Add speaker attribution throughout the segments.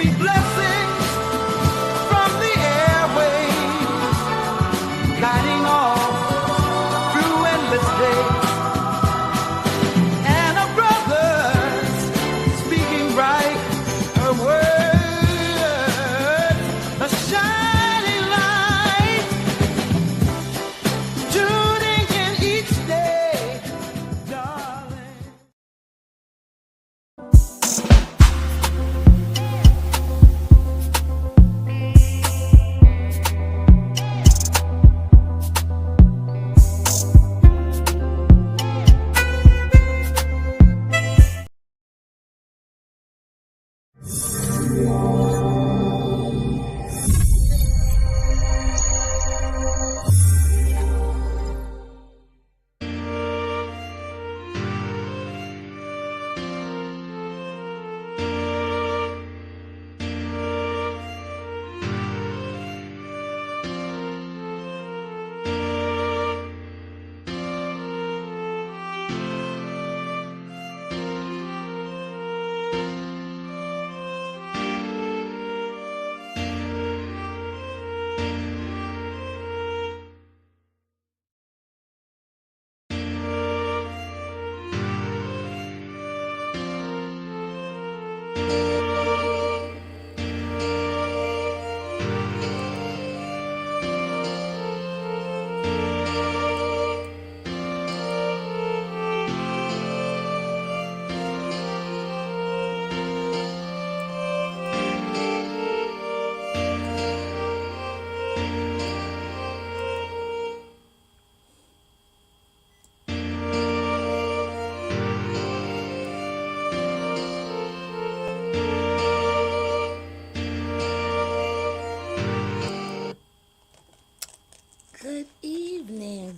Speaker 1: sweet blessings from the airwaves, guiding all through endless days. And a brother's speaking right, her words, a shining light, tuning in each day, darling.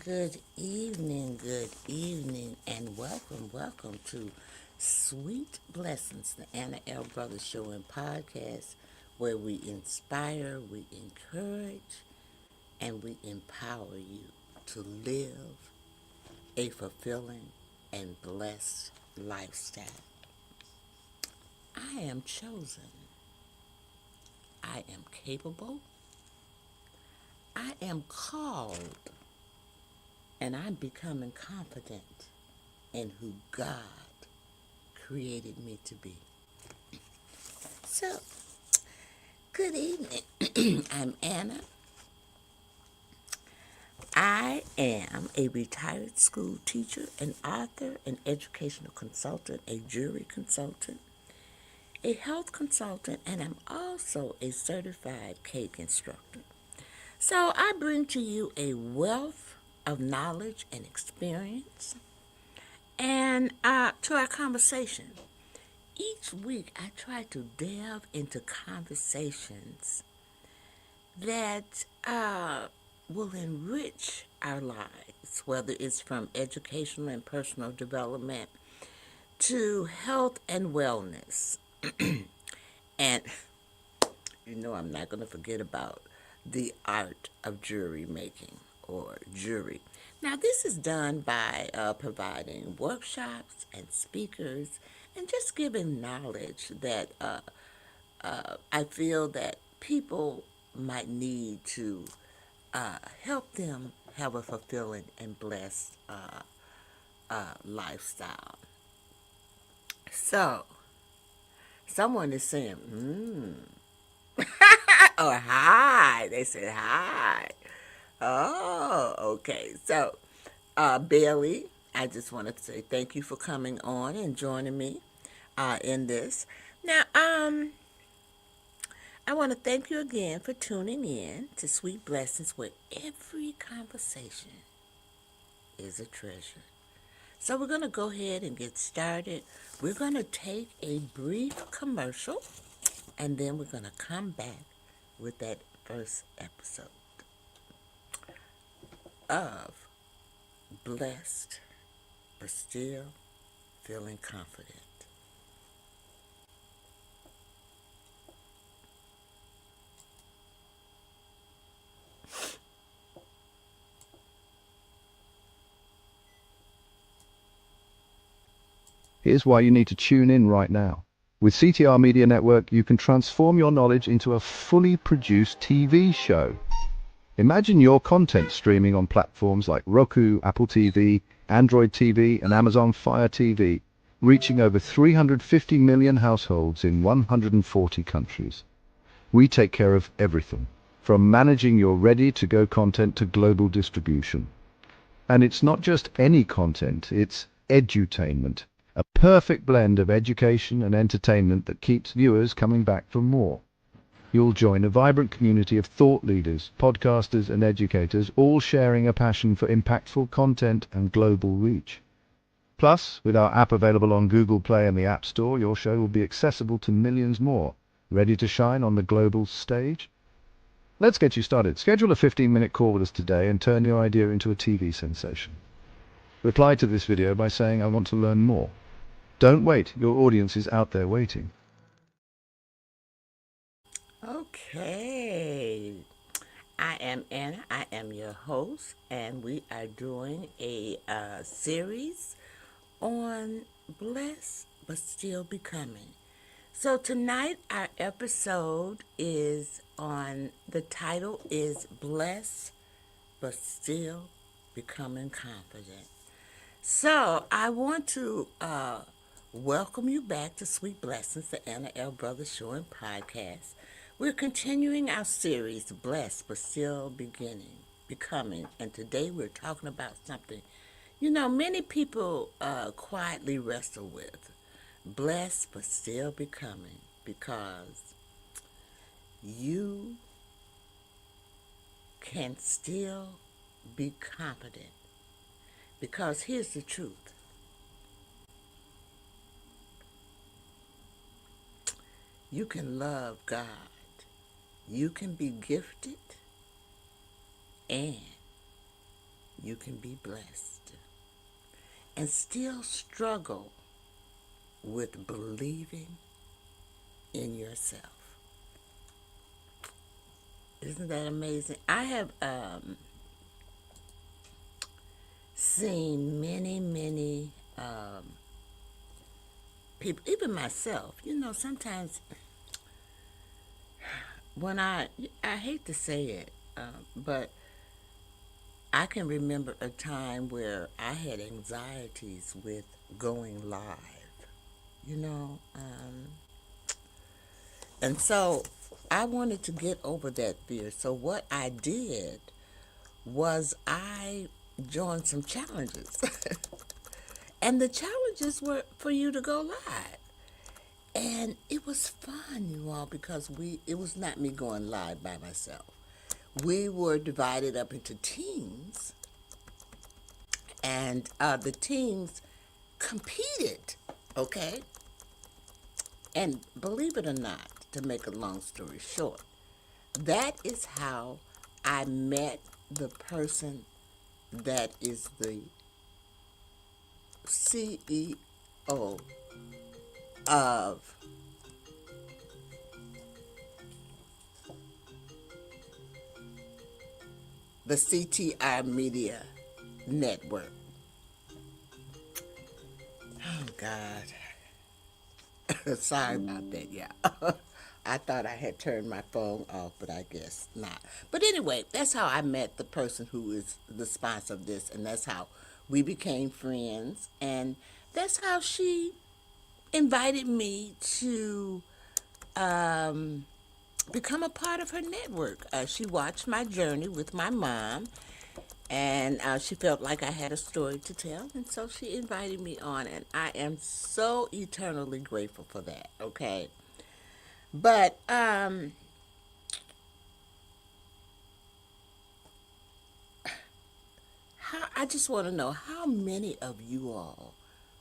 Speaker 2: Good evening, and welcome to Sweet Blessings, the Anna L. Brothers Show and Podcast, where we inspire, we encourage, and we empower you to live a fulfilling and blessed lifestyle. I am chosen. I am capable. I am called. And I'm becoming confident in who God created me to be. So, good evening. I'm Anna. I am a retired school teacher, an author, an educational consultant, a jury consultant, a health consultant, and I'm also a certified cake instructor. So I bring to you a wealth of knowledge and experience, and to our conversation. Each week I try to delve into conversations that will enrich our lives, whether it's from educational and personal development to health and wellness. And I'm not going to forget about the art of jury making or jury. Now, this is done by providing workshops and speakers and just giving knowledge that I feel that people might need to help them have a fulfilling and blessed lifestyle. So, someone is saying, or hi. They said hi. Oh, okay. So, Bailey, I just wanted to say thank you for coming on and joining me in this. Now, I want to thank you again for tuning in to Sweet Blessings, where every conversation is a treasure. So we're going to go ahead and get started. We're going to take a brief commercial, and then we're going to come back with that first episode of Blessed but Still Feeling Confident.
Speaker 3: Here's why you need to tune in right now. With CTR Media Network, you can transform your knowledge into a fully produced TV show. Imagine your content streaming on platforms like Roku, Apple TV, Android TV, and Amazon Fire TV, reaching over 350 million households in 140 countries. We take care of everything, from managing your ready-to-go content to global distribution. And it's not just any content, it's edutainment, a perfect blend of education and entertainment that keeps viewers coming back for more. You'll join a vibrant community of thought leaders, podcasters, and educators, all sharing a passion for impactful content and global reach. Plus, with our app available on Google Play and the App Store, your show will be accessible to millions more, ready to shine on the global stage. Let's get you started. Schedule a 15-minute call with us today and turn your idea into a TV sensation. Reply to this video by saying, "I want to learn more." Don't wait, your audience is out there waiting.
Speaker 2: Okay. I am Anna. I am your host, and we are doing a series on Blessed but Still Becoming. So tonight our episode is on, the title is Blessed but Still Becoming Confident. So I want to welcome you back to Sweet Blessings, the Anna L. Brothers Show and Podcast. We're continuing our series, Blessed but Still Becoming, and today we're talking about something, many people quietly wrestle with. Blessed but still becoming, because you can still be confident. Because here's the truth. You can love God. You can be gifted. And you can be blessed. And still struggle with believing in yourself. Isn't that amazing? I have seen many people, even myself, sometimes when I hate to say it, but I can remember a time where I had anxieties with going live, you know, and so I wanted to get over that fear. So what I did was I joined some challenges. And the challenges were for you to go live. And it was fun, you all, because it was not me going live by myself. We were divided up into teams, and the teams competed, okay? And believe it or not, to make a long story short, that is how I met the person that is the CEO of the CTR Media Network. Oh, God. Sorry about that, yeah. I thought I had turned my phone off, but I guess not. But anyway, that's how I met the person who is the sponsor of this, and that's how we became friends, and that's how she invited me to become a part of her network. She watched my journey with my mom, and she felt like I had a story to tell, and so she invited me on, and I am so eternally grateful for that, okay? But I just want to know, how many of you all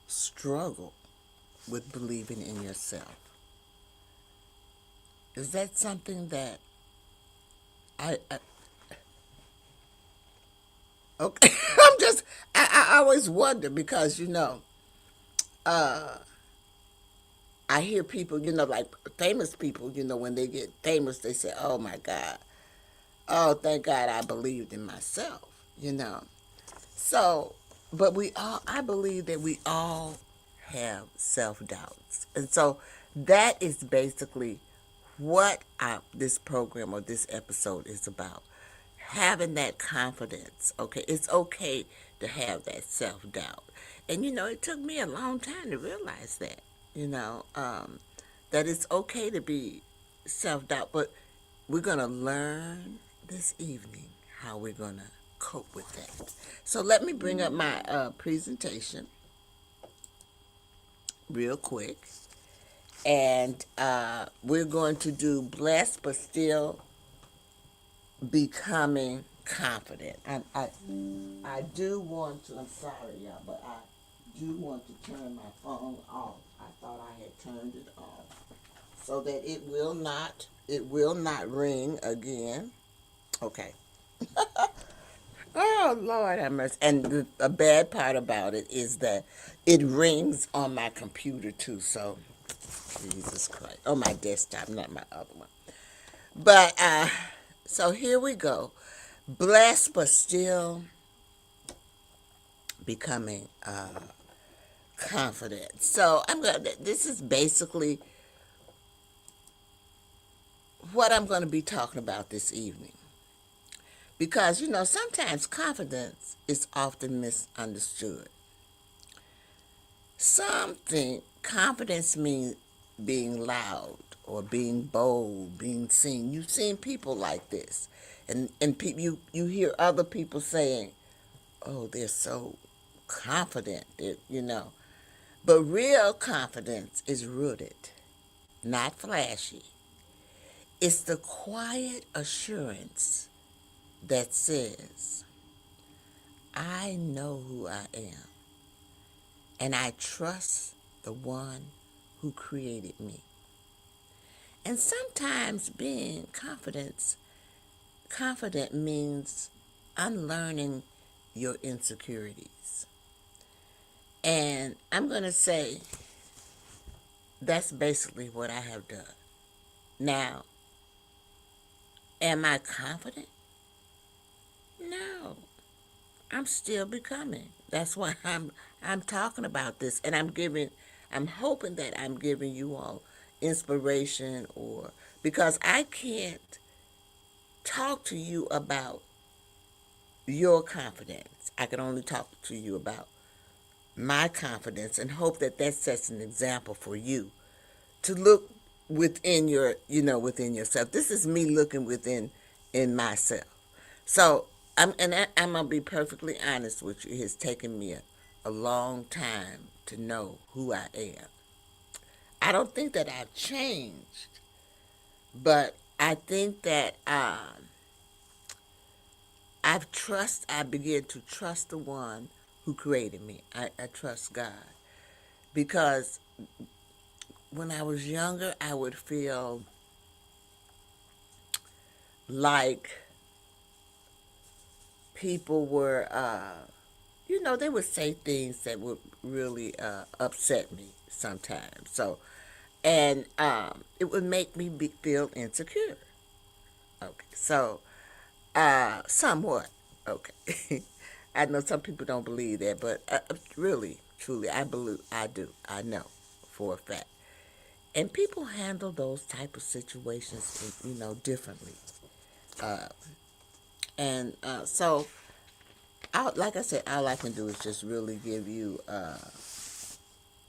Speaker 2: struggle with believing in yourself? Is that something that I okay? I always wonder, because I hear people, like famous people, when they get famous, they say, "Oh my God, oh thank God I believed in myself." So, but I believe that we all have self doubts, and so That is basically what this program or this episode is about. Having that confidence. Okay, it's okay to have that self-doubt. And it took me a long time to realize that, that it's okay to be self-doubt, but we're going to learn this evening how we're going to cope with that. So let me bring up my presentation real quick. And we're going to do blessed but still becoming confident. I do want to, I'm sorry, y'all, but I do want to turn my phone off. I thought I had turned it off so that it will not ring again. Okay. Oh, Lord have mercy. And the bad part about it is that it rings on my computer too, so Jesus Christ. Oh, my desktop, not my other one. But, so here we go. Blessed but still becoming confident. So this is basically what I'm going to be talking about this evening. Because, sometimes confidence is often misunderstood. Some think confidence means being loud or being bold, being seen. You've seen people like this. And you hear other people saying, oh, they're so confident, But real confidence is rooted, not flashy. It's the quiet assurance that says, I know who I am, and I trust the one who created me. And sometimes being confident means unlearning your insecurities. And I'm going to say that's basically what I have done. Now, am I confident? No. I'm still becoming. That's why I'm talking about this, and I'm hoping that I'm giving you all inspiration, or because I can't talk to you about your confidence. I can only talk to you about my confidence and hope that sets an example for you to look within within yourself. This is me looking within in myself. So I'm gonna be perfectly honest with you. It's taken me a long time to know who I am. I don't think that I've changed, but I think that I begin to trust the one who created me. I trust God, because when I was younger, I would feel like people were, they would say things that would really upset me sometimes. So, and it would make me feel insecure. Okay, so somewhat. Okay, I know some people don't believe that, but really, truly, I believe. I do. I know for a fact. And people handle those type of situations, differently. So, like I said, all I can do is just really give you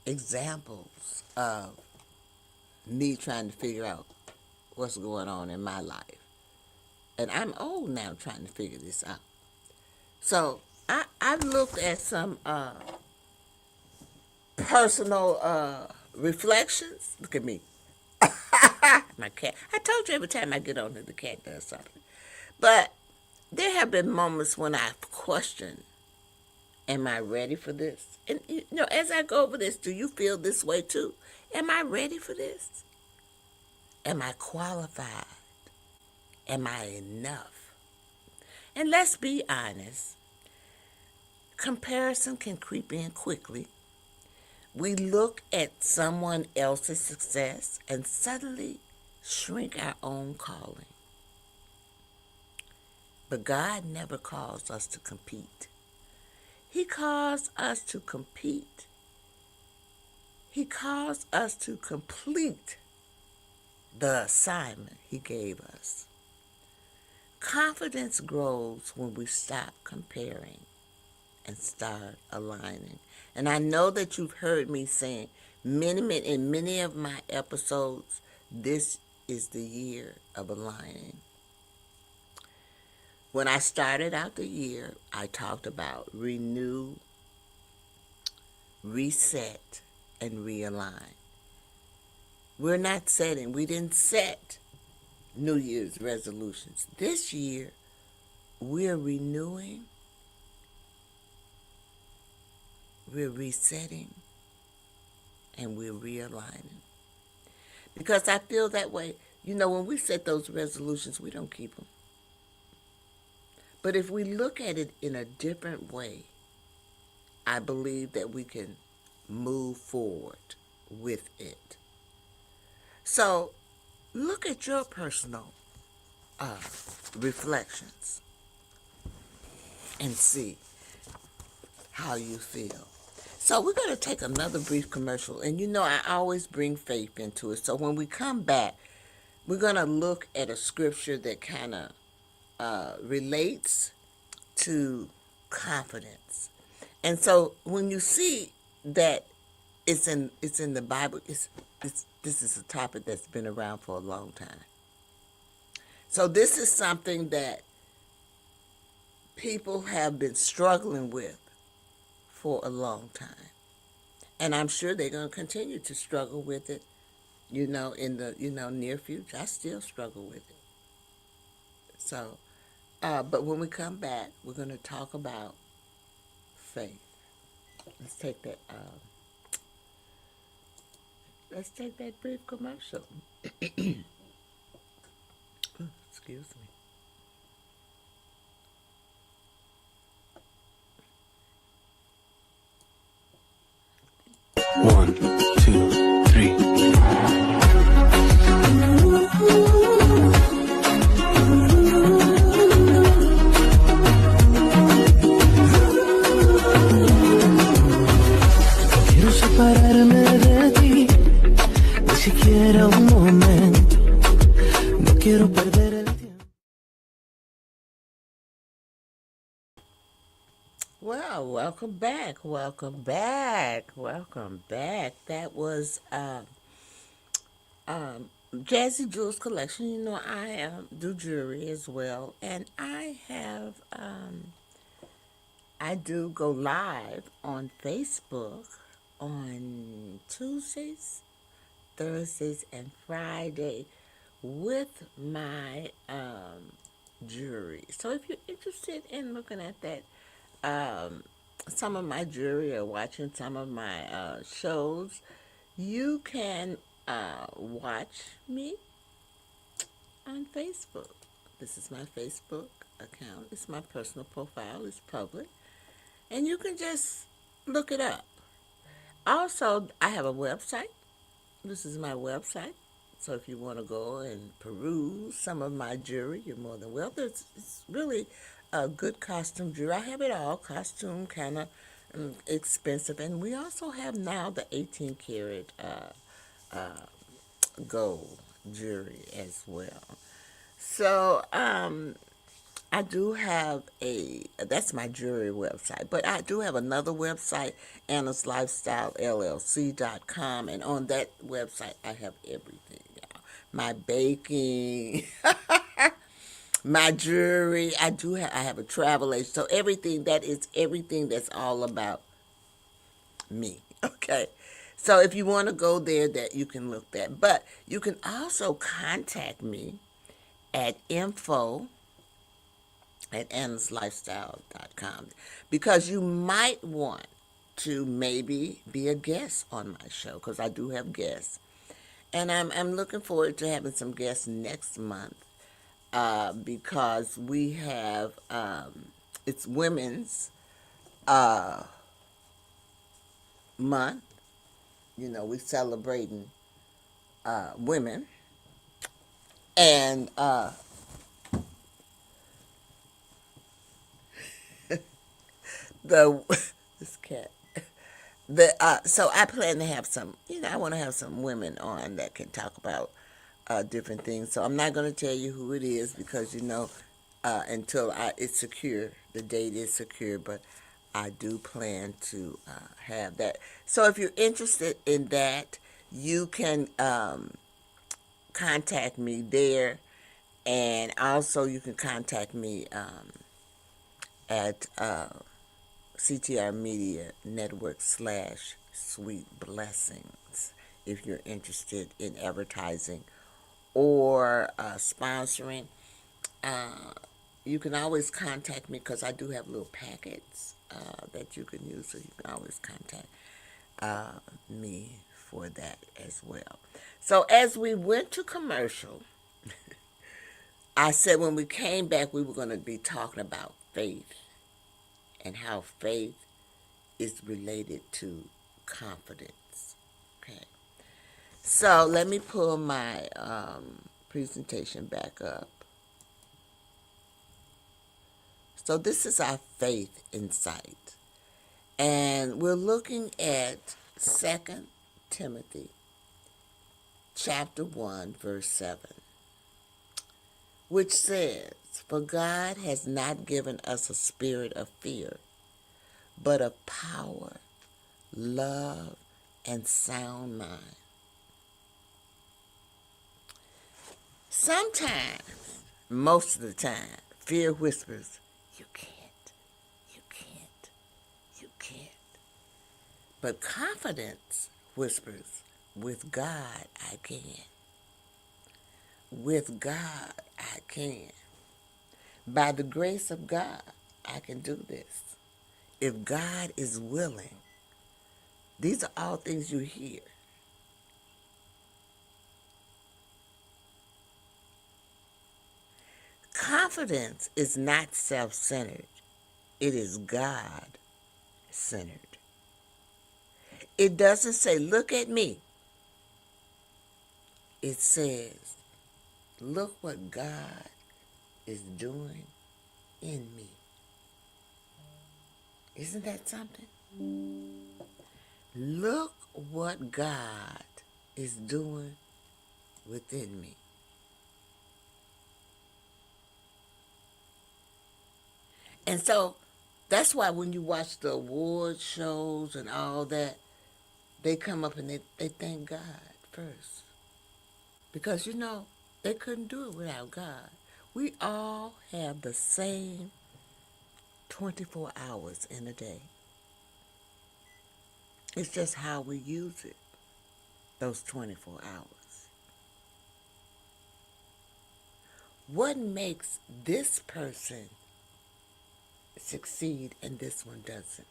Speaker 2: examples of me trying to figure out what's going on in my life. And I'm old now trying to figure this out. So, I've looked at some personal reflections. Look at me. My cat. I told you every time I get on here, the cat does something. But there have been moments when I've questioned, am I ready for this? And, as I go over this, do you feel this way too? Am I ready for this? Am I qualified? Am I enough? And let's be honest, comparison can creep in quickly. We look at someone else's success and suddenly shrink our own calling. But God never calls us to compete. He calls us to compete. He calls us to complete the assignment he gave us. Confidence grows when we stop comparing and start aligning. And I know that you've heard me saying in many of my episodes, this is the year of aligning. When I started out the year, I talked about renew, reset, and realign. We didn't set New Year's resolutions. This year, we're renewing, we're resetting, and we're realigning. Because I feel that way. When we set those resolutions, we don't keep them. But if we look at it in a different way, I believe that we can move forward with it. So look at your personal reflections and see how you feel. So we're going to take another brief commercial. And I always bring faith into it. So when we come back, we're going to look at a scripture that kind of relates to confidence. And so when you see that it's in the Bible, this is a topic that's been around for a long time. So this is something that people have been struggling with for a long time. And I'm sure they're going to continue to struggle with it, in the, near future. I still struggle with it. So, but when we come back, we're going to talk about faith. Let's take that brief commercial. Excuse me.
Speaker 1: One, two, three. Quiero separarme de ti, ni siquiera un momento. No quiero perder el tiempo.
Speaker 2: Well, welcome back. That was Jazzy Jewels Collection. I do jewelry as well, and I do go live on Facebook on Tuesdays, Thursdays, and Friday with my jewelry. So if you're interested in looking at that, some of my jewelry or watching some of my shows, you can watch me on Facebook. This is my Facebook account. It's my personal profile. It's public. And you can just look it up. Also, I have a website. This is my website. So if you want to go and peruse some of my jewelry, you're more than welcome. It's really a good costume jewelry. I have it all. Costume, kind of expensive. And we also have now the 18 karat gold jewelry as well. So I do have that's my jewelry website, but I do have another website, AnnasLifestyleLLC.com, and on that website I have everything, my baking, my jewelry. I have a travel agent, so everything that's all about me. Okay. So if you want to go there, that you can look that. But you can also contact me at info@AnnasLifestyle.com, because you might want to maybe be a guest on my show, because I do have guests. And I'm looking forward to having some guests next month, because we have, it's Women's Month. We celebrating women. And this cat. So I plan to have some, I want to have some women on that can talk about different things. So I'm not going to tell you who it is because until it's secure, the date is secure. But I do plan to have that. So if you're interested in that, you can contact me there, and also you can contact me at CTR Media Network / Sweet Blessings if you're interested in advertising or sponsoring. Uh, you can always contact me because I do have little packets that you can use, so you can always contact me for that as well. So as we went to commercial, I said when we came back we were going to be talking about faith and how faith is related to confidence. Okay. So let me pull my presentation back up. So this is our faith insight. And we're looking at 2 Timothy chapter 1, verse 7, which says, "For God has not given us a spirit of fear, but of power, love, and sound mind." Sometimes, most of the time, fear whispers, "You can't, you can't, you can't." But confidence whispers, "With God, I can. With God, I can. By the grace of God, I can do this. If God is willing." These are all things you hear. Confidence is not self-centered. It is God-centered. It doesn't say, "Look at me." It says, "Look what God is doing in me." Isn't that something? Look what God is doing within me. And so that's why when you watch the award shows and all that, they come up and they thank God first. Because, they couldn't do it without God. We all have the same 24 hours in a day. It's just how we use it, those 24 hours. What makes this person succeed and this one doesn't?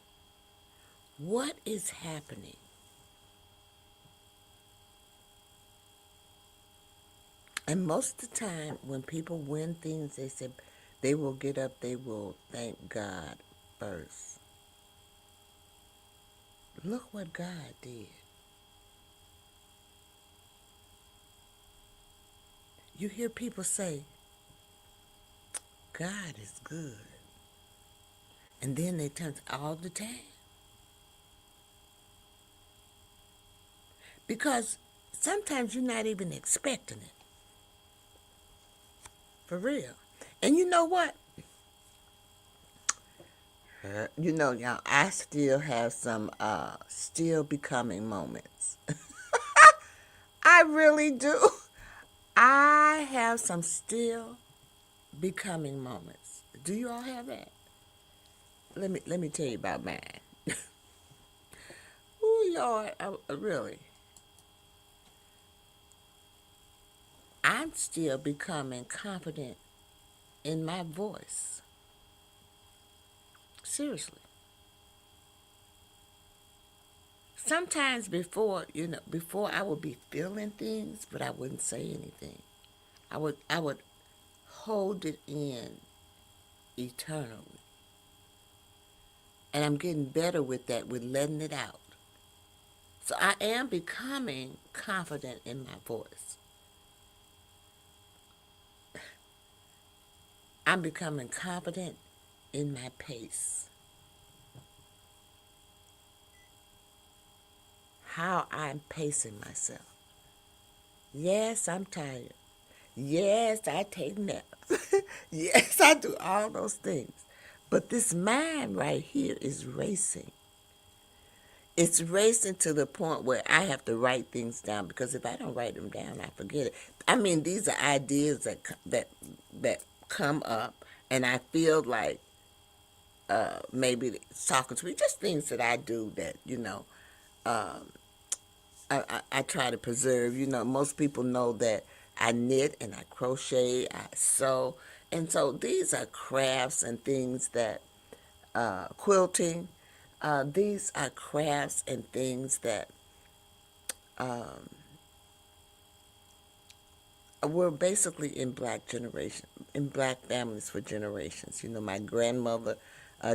Speaker 2: What is happening? And most of the time, when people win things, they say they will get up, they will thank God first. Look what God did. You hear people say, "God is good." And then they turn all the time. Because sometimes you're not even expecting it. For real. And you know what? Y'all, I still have some still becoming moments. I really do. I have some still becoming moments. Do you all have that? Let me tell you about mine. Oh Lord, really. I'm still becoming confident in my voice. Seriously. Sometimes before I would be feeling things, but I wouldn't say anything. I would hold it in eternally. And I'm getting better with that, with letting it out. So I am becoming confident in my voice. I'm becoming confident in my pace. how I'm pacing myself. Yes, I'm tired. Yes, I take naps. Yes, I do all those things. But this mind right here is racing. It's racing to the point where I have to write things down, because if I don't write them down, I forget it. I mean, these are ideas that come up, and I feel like maybe it's talking to me, just things that I do that I try to preserve. Most people know that I knit and I crochet, I sew, and so these are crafts and things that quilting. These are crafts and things that were basically in black families for generations. My grandmother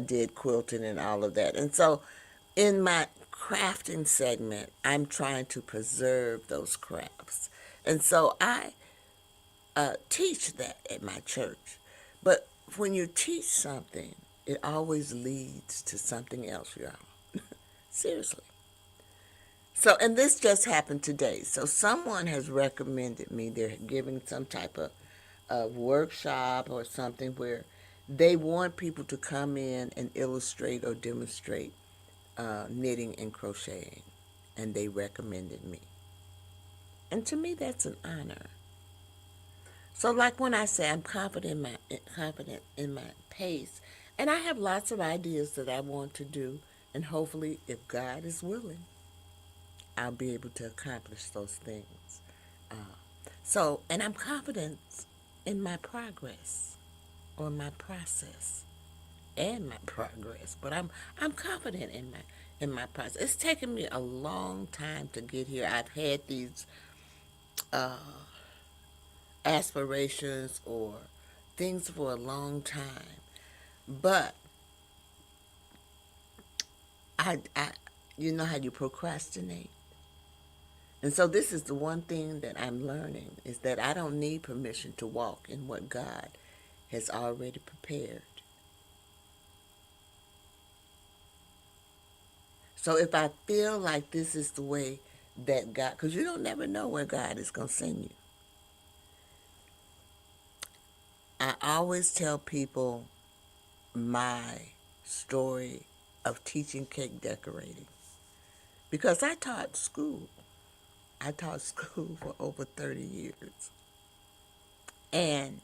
Speaker 2: did quilting and all of that, and so in my crafting segment, I'm trying to preserve those crafts, and so I teach that at my church. But when you teach something, it always leads to something else, y'all. Seriously. So, and this just happened today. So someone has recommended me, they're giving some type of workshop or something where they want people to come in and illustrate or demonstrate knitting and crocheting. And they recommended me. And to me, that's an honor. So, like when I say I'm confident in my pace, and I have lots of ideas that I want to do, and hopefully, if God is willing, I'll be able to accomplish those things. And I'm confident in my progress, or my process, and my progress. But I'm confident in my process. It's taken me a long time to get here. I've had these aspirations or things for a long time, but I you know how you procrastinate. And so this is the one thing that I'm learning, is that I don't need permission to walk in what God has already prepared. So if I feel like this is the way that God, because you don't never know where God is going to send you. I always tell people my story of teaching cake decorating, because I taught school. I taught school for over 30 years. And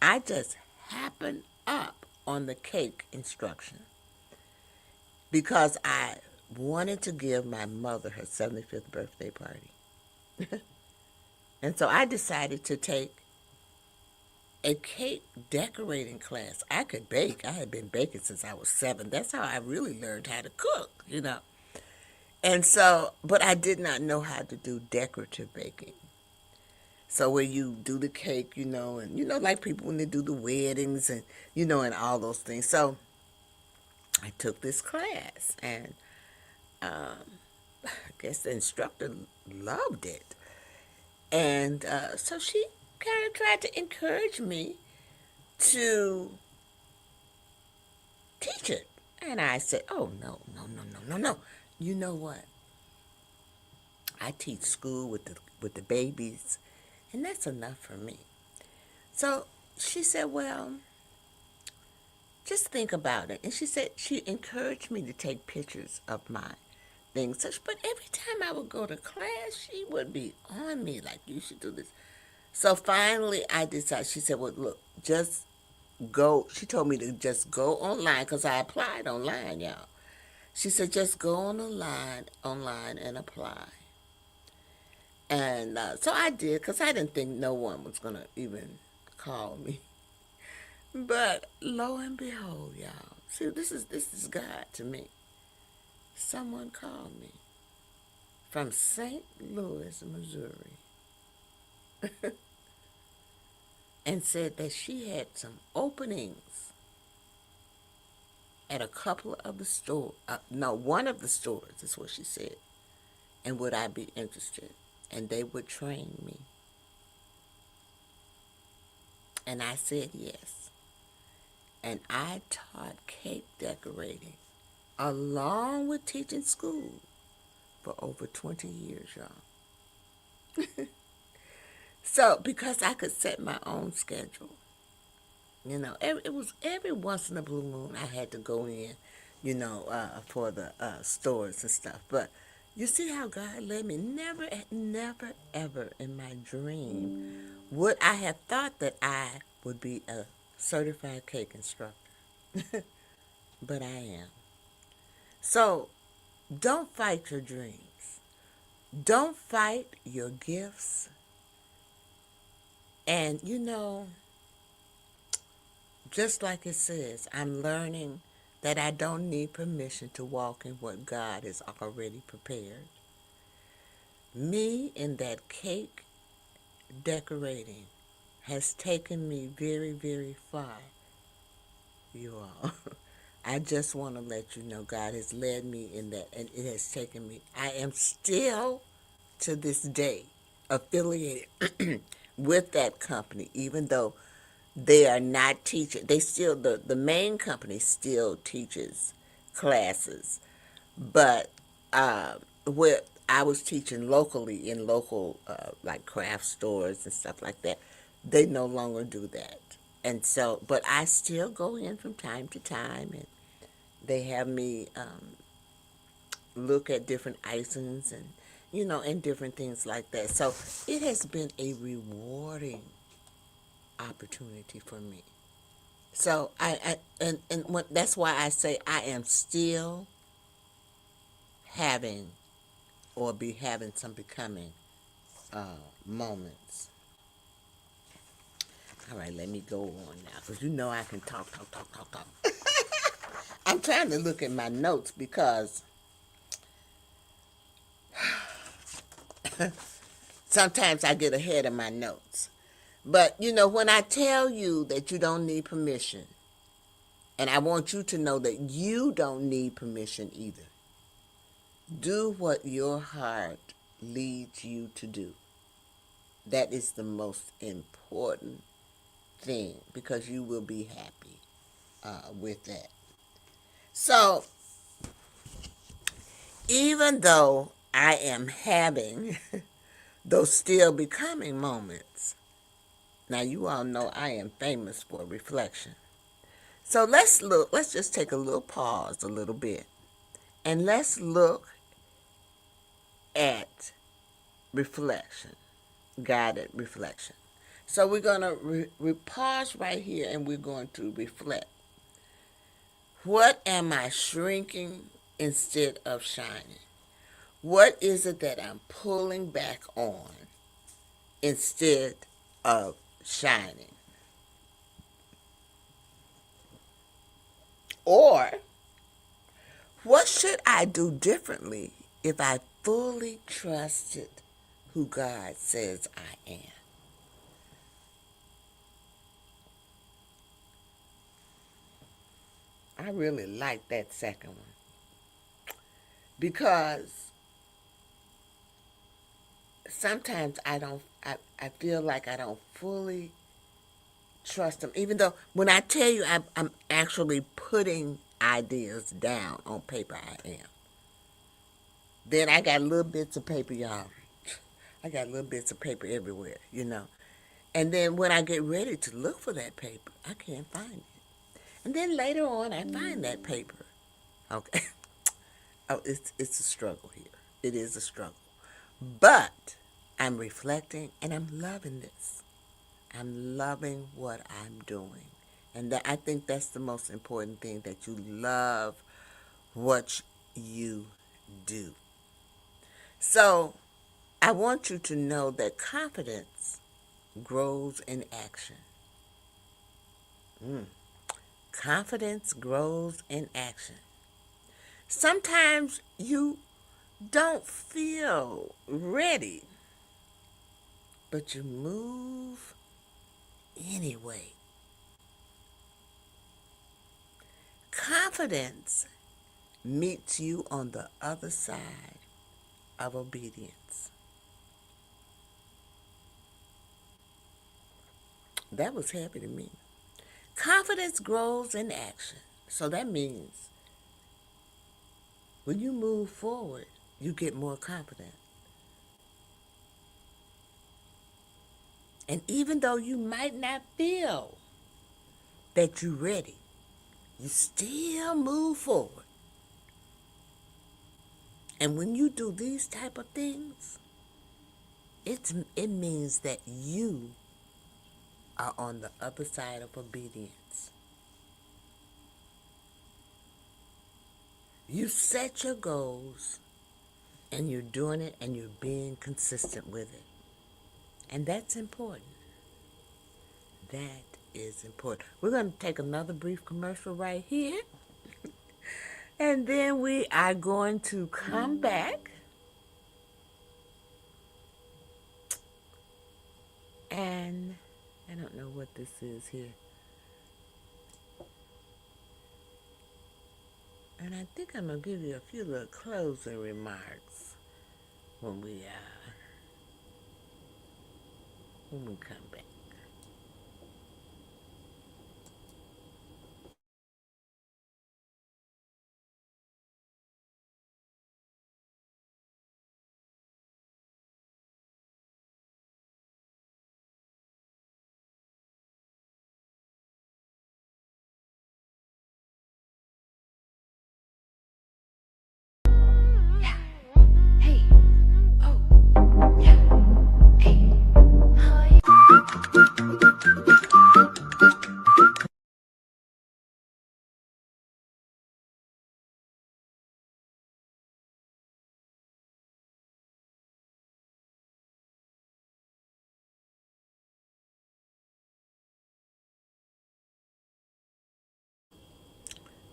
Speaker 2: I just happened up on the cake instruction because I wanted to give my mother her 75th birthday party. And so I decided to take a cake decorating class. I could bake. I had been baking since I was 7. That's how I really learned how to cook. And so, but I did not know how to do decorative baking. So where you do the cake, and like people when they do the weddings and, and all those things. So I took this class, and I guess the instructor loved it. And so she kind of tried to encourage me to teach it. And I said, oh, no, no, no, no, no, no. You know what? I teach school with the babies, and that's enough for me. So she said, well, just think about it. And she said she encouraged me to take pictures of my things. But every time I would go to class, she would be on me like, you should do this. So finally I decided, she said, well, look, just go. She told me to just go online, because I applied online, y'all. She said, just go online and apply. And so I did, because I didn't think no one was going to even call me. But lo and behold, y'all, see, this is God to me. Someone called me from St. Louis, Missouri, and said that she had some openings at a couple of the stores. One of the stores is what she said. And would I be interested? And they would train me. And I said yes. And I taught cake decorating along with teaching school for over 20 years, y'all. So, because I could set my own schedule. You know, it was every once in a blue moon I had to go in, for the stores and stuff. But you see how God led me? Never, never, ever in my dream would I have thought that I would be a certified cake instructor. But I am. So, don't fight your dreams. Don't fight your gifts. And, just like it says, I'm learning that I don't need permission to walk in what God has already prepared. Me in that cake decorating has taken me very, very far, you all. I just want to let you know God has led me in that, and it has taken me. I am still, to this day, affiliated with that company, even though they are not teaching. They still, the main company still teaches classes, but where I was teaching locally in local like craft stores and stuff like that, they no longer do that. And so, but I still go in from time to time, and they have me look at different icings and and different things like that. So it has been a rewarding opportunity for me. So that's why I say I am still having or be having some becoming moments. All right, let me go on now, because I can talk. I'm trying to look at my notes because sometimes I get ahead of my notes. But, when I tell you that you don't need permission, and I want you to know that you don't need permission either, do what your heart leads you to do. That is the most important thing, because you will be happy with that. So, even though I am having those still becoming moments, now you all know I am famous for reflection. So let's just take a little pause a little bit, and let's look at reflection, guided reflection. So we're going to pause right here, and we're going to reflect. What am I shrinking instead of shining? What is it that I'm pulling back on instead of shining? Or, what should I do differently if I fully trusted who God says I am? I really like that second one, because sometimes I feel like I don't fully trust him, even though when I tell you I'm actually putting ideas down on paper, I am. Then I got little bits of paper, y'all. I got little bits of paper everywhere, And then when I get ready to look for that paper, I can't find it. And then later on, I find that paper. Okay. Oh, it's a struggle here. It is a struggle. But I'm reflecting, and I'm loving this. I'm loving what I'm doing. And I think that's the most important thing, that you love what you do. So I want you to know that confidence grows in action. Confidence grows in action. Sometimes you don't feel ready, but you move anyway. Confidence meets you on the other side of obedience. That was happy to me. Confidence grows in action. So that means when you move forward, you get more confident. And even though you might not feel that you're ready, you still move forward. And when you do these type of things, it means that you are on the other side of obedience. You set your goals and you're doing it and you're being consistent with it. And that's important. That is important. We're going to take another brief commercial right here. And then we are going to come back and I don't know what this is here. And I think I'm going to give you a few little closing remarks when we come back.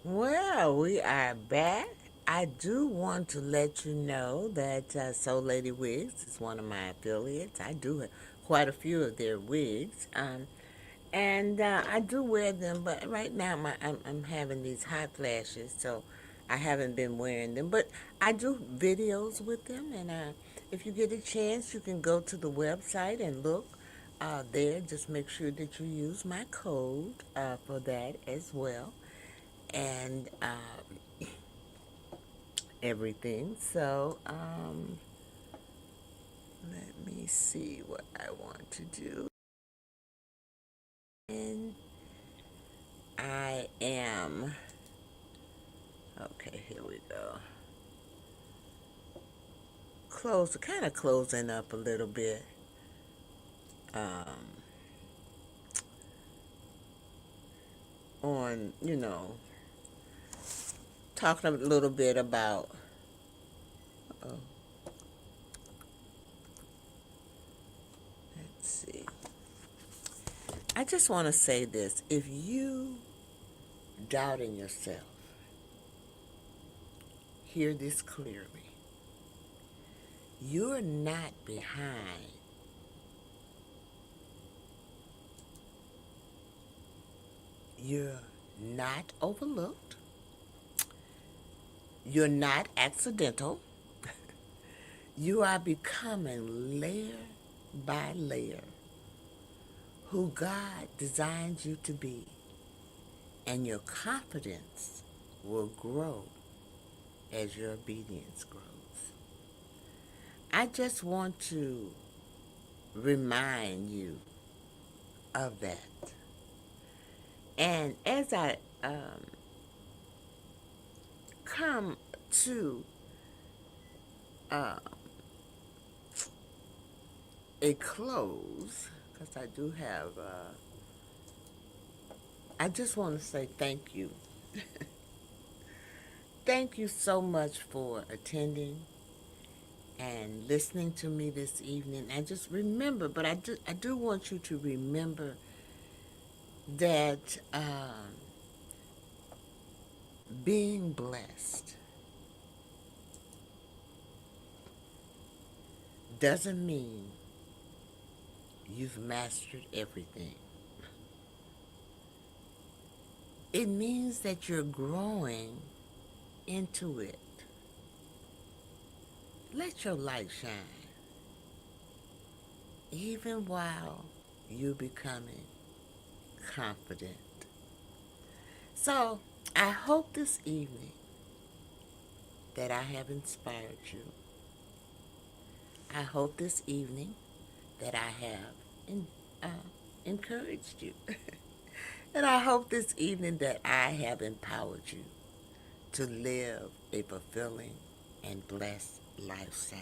Speaker 2: Well, we are back. I do want to let you know that Soul Lady Wigs is one of my affiliates. I do have quite a few of their wigs. And I do wear them, but right now I'm having these hot flashes, so I haven't been wearing them. But I do videos with them, and if you get a chance, you can go to the website and look there. Just make sure that you use my code for that as well, and everything. So let me see what I want to do. And I am, okay, here we go. Kind of closing up a little bit. On, talking a little bit about, let's see. I just want to say this. If you doubt in yourself, hear this clearly. You're not behind. You're not overlooked. You're not accidental. You are becoming layer by layer who God designed you to be, and your confidence will grow as your obedience grows. I just want to remind you of that. And as I come to a close, because I do have, I just want to say thank you. Thank you so much for attending and listening to me this evening. And just remember, but I do want you to remember that being blessed doesn't mean you've mastered everything. It means that you're growing into it. Let your light shine, even while you're becoming confident. So, I hope this evening that I have inspired you. I hope this evening that I have encouraged you. And I hope this evening that I have empowered you to live a fulfilling and blessed lifestyle.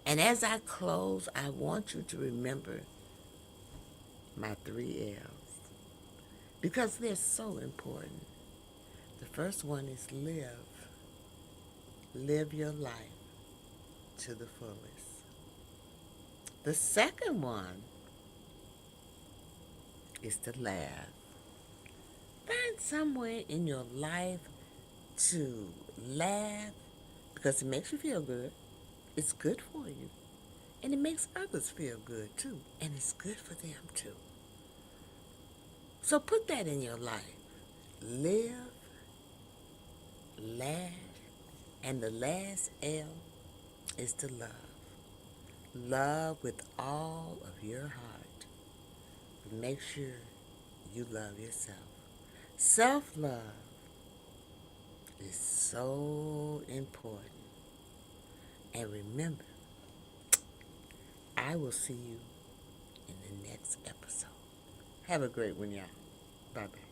Speaker 2: And as I close, I want you to remember my 3 L's because they're so important. The first one is live. Live your life to the fullest. The second one is to laugh. Find somewhere in your life to laugh because it makes you feel good. It's good for you. And it makes others feel good too. And it's good for them too. So put that in your life. Live, laugh, and the last L is to love. Love with all of your heart. Make sure you love yourself. Self-love is so important. And remember, I will see you in the next episode. Have a great one, y'all. Bye-bye.